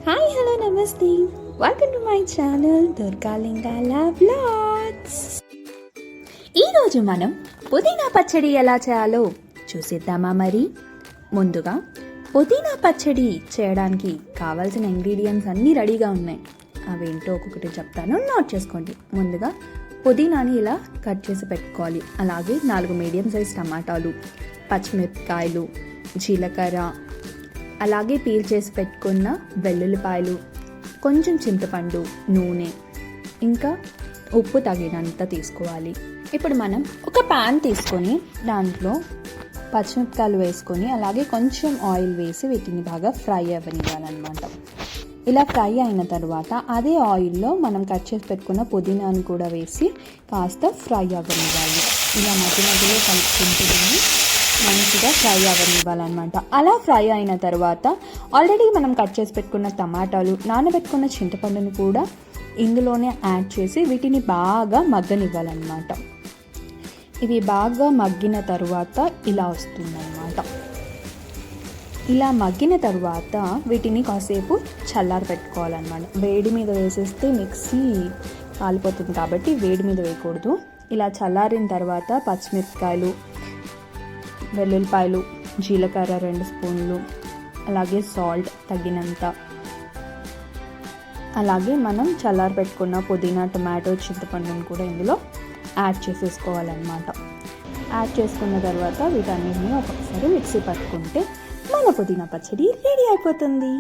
Hi hello నమస్తే, welcome to my channel Durgalingala vlogs. ఈరోజు మనం పుదీనా పచ్చడి ఎలా చేయాలో చూసేద్దామా. మరి ముందుగా పుదీనా పచ్చడి చేయడానికి కావాల్సిన ఇంగ్రీడియంట్స్ అన్నీ రెడీగా ఉన్నాయి. అవేంటో ఒక్కొక్కటి చెప్తాను, నోట్ చేసుకోండి. ముందుగా పుదీనాని ఇలా కట్ చేసి పెట్టుకోవాలి. అలాగే 4 మీడియం సైజ్ టమాటాలు, పచ్చిమిరపకాయలు, జీలకర్ర, అలాగే పీల్ చేసి పెట్టుకున్న వెల్లుల్లిపాయలు, కొంచెం చింతపండు, నూనె, ఇంకా ఉప్పు తగినంత తీసుకోవాలి. ఇప్పుడు మనం ఒక ప్యాన్ తీసుకొని దాంట్లో పచ్చిమిరపకాయలు వేసుకొని అలాగే కొంచెం ఆయిల్ వేసి వీటిని బాగా ఫ్రై అవ్వనివ్వాలన్నమాట. ఇలా ఫ్రై అయిన తర్వాత అదే ఆయిల్లో మనం కట్ చేసి పెట్టుకున్న పుదీనాను కూడా వేసి కాస్త ఫ్రై అవ్వనివ్వాలి. ఇలా మధ్య మధ్యలో కలుపుకుంటుంది మంచిగా ఫ్రై అవ్వనివ్వాలన్నమాట. అలా ఫ్రై అయిన తర్వాత ఆల్రెడీ మనం కట్ చేసి పెట్టుకున్న టమాటాలు, నానబెట్టుకున్న చింతపండుని కూడా ఇందులోనే యాడ్ చేసి వీటిని బాగా మగ్గనివ్వాలన్నమాట. ఇవి బాగా మగ్గిన తర్వాత ఇలా వస్తుందన్నమాట. ఇలా మగ్గిన తర్వాత వీటిని కాసేపు చల్లారి పెట్టుకోవాలన్నమాట. వేడి మీద వేసేస్తే మిక్సీ కాలిపోతుంది కాబట్టి వేడి మీద వేయకూడదు. ఇలా చల్లారిన తర్వాత పచ్చిమిరపకాయలు, వెల్లుల్లిపాయలు, జీలకర్ర 2 స్పూన్లు, అలాగే సాల్ట్ తగినంత, అలాగే మనం చల్లారి పెట్టుకున్న పుదీనా, టమాటో, చింతపండుని కూడా ఇందులో యాడ్ చేసేసుకోవాలన్నమాట. యాడ్ చేసుకున్న తర్వాత వీటన్నిటిని ఒక్కొక్కసారి మిక్సీ పట్టుకుంటే మన పుదీనా పచ్చడి రెడీ అయిపోతుంది.